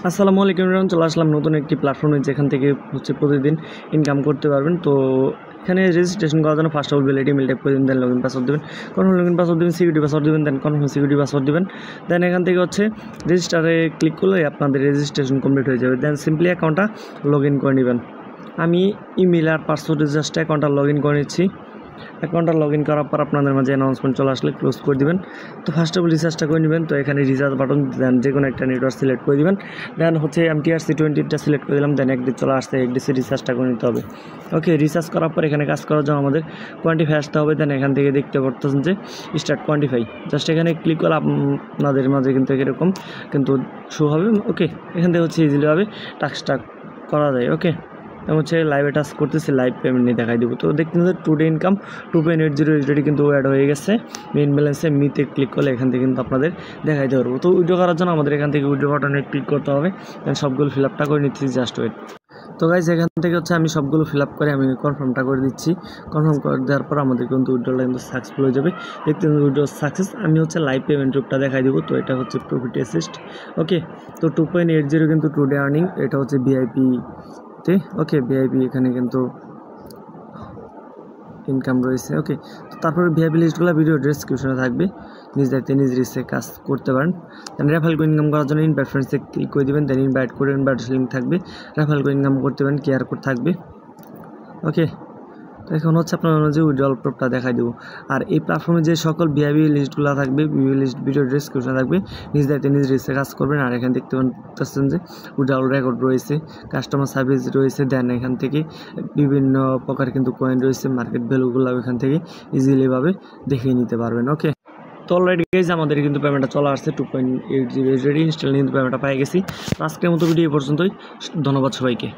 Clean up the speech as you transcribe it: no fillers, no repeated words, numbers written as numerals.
আসসালামু আলাইকুম এভরিওয়ান, চলে আসলাম নতুন একটি প্ল্যাটফর্মে যেখান থেকে প্রতিদিন ইনকাম করতে পারবেন। তো এখানে রেজিস্ট্রেশন করার জন্য first of all validity mail type করে দেবেন, দেন লগইন পাসওয়ার্ড দেবেন, কনফার্ম লগইন পাসওয়ার্ড দেবেন, সিকিউরিটি পাসওয়ার্ড দেবেন, দেন কনফার্ম সিকিউরিটি পাসওয়ার্ড দেবেন। দেন এখান থেকে রেজিস্টারে ক্লিক করলে আপনাদের রেজিস্ট্রেশন কমপ্লিট হয়ে যাবে। দেন সিম্পলি অ্যাকাউন্টটা লগ ইন করে নেবেন। আমি ইমেল আর পাসওয়ার্ডে জাস্ট অ্যাকাউন্টটা লগ ইন করে নিচ্ছি। অ্যাকাউন্টটা লগ ইন করার পর আপনাদের মাঝে অ্যানাউন্সমেন্ট চলে আসলে ক্লোজ করে দিবেন। তো ফার্স্ট অফ অল রিচার্জটা করে নেবেন। তো এখানে রিচার্জ বাটন দেন যে কোনো একটা নেটওয়ার্ক সিলেক্ট করে দিবেন। দেন MTRC20টা সিলেক্ট করে দিলাম। দেন একদিন চলে আসছে, একদিসে রিচার্জটা করে নিতে হবে। ওকে, রিচার্জ করার পর এখানে কাজ করার জন্য আমাদের কোয়ান্টিফাই আসতে হবে। দেন এখান থেকে দেখতে পারতেছেন যে স্টার্ট কোয়ান্টিফাই, জাস্ট এখানে ক্লিক করলে আপনাদের মাঝে কিন্তু এরকম কিন্তু শো হবে। ওকে, এখান থেকে ইজিলিভাবে টাস্কটা করা যায়। ওকে, লাইভে টাস্ক করতেছি, লাইভ পেমেন্ট নিয়ে দেখাই দেবো। তো দেখতে টুডে ইনকাম 2.80 কিন্তু অ্যাড হয়ে গেছে মেইন ব্যালেন্সে। মিতে ক্লিক করলে এখান থেকে কিন্তু আপনাদের দেখাইতে পারবো। তো উইড্রো করার জন্য আমাদের এখান থেকে উইড্রো বাটনে ক্লিক করতে হবে। দেন সবগুলো ফিল আপটা করে নিচ্ছি, জাস্ট ওয়েট। তো গাইজ এখান থেকে আমি সবগুলো ফিল আপ করে আমি কনফার্মটা করে দিচ্ছি। কনফার্ম করে দেওয়ার পর আমাদের কিন্তু উইড্রোটা কিন্তু সাকসেসফুল হয়ে যাবে। দেখতে উইড্রো সাকসেস। আমি লাইভ পেমেন্ট রূপটা দেখাই দেবো। তো এটা প্রফিট অ্যাসিস্ট। ওকে, তো 2.80 কিন্তু টুডে আর্নিং। এটা ভিআইপি তে। ওকে, ভিআইপি এখানে কিন্তু ইনকাম রয়েছে। ওকে, তো তারপরে ভিআইপি লিস্টগুলো ভিডিও ডেসক্রিপশনে থাকবে, নিজ দায়িত্বে নিজ রিস্কে কাজ করতে পারেন। দেন রেফারেল কোড ইনকাম করার জন্য ইনভাইট ফ্রেন্ডসে ক্লিক করে দেবেন। দেন ইনভাইট করে ইনভাইট লিঙ্ক থাকবে, রেফারেল কোড ইনকাম করতে পারেন, কেয়ার কোড থাকবে। ওকে, তো এখন আপনার অনুযায়ী উইড্রল প্রুফটা দেখাই দেবো। আর এই প্ল্যাটফর্মে যে সকল ভিআইপি লিস্টগুলো থাকবে, ভিআইপি লিস্ট ভিডিও ডেসক্রিপশনে থাকবে, নিজ দায়িত্বে নিজ রিস্কে কাজ করবেন। আর এখানে দেখতে পাচ্ছেন যে উইড্রল রেকর্ড রয়েছে, কাস্টমার সার্ভিস রয়েছে। দেন এখান থেকে বিভিন্ন প্রকার কিন্তু কয়েন রয়েছে, মার্কেট ভ্যালুগুলো এখান থেকে ইজিলিভাবে দেখিয়ে নিতে পারবেন। ওকে, তো অলরেডি গাইজ আমাদের কিন্তু পেমেন্টটা চলে আসছে। 2.80 রেডি ইনস্টল কিন্তু পেমেন্টটা পেয়ে গেছি। আজকের মতো ভিডিও এই পর্যন্তই। ধন্যবাদ সবাইকে।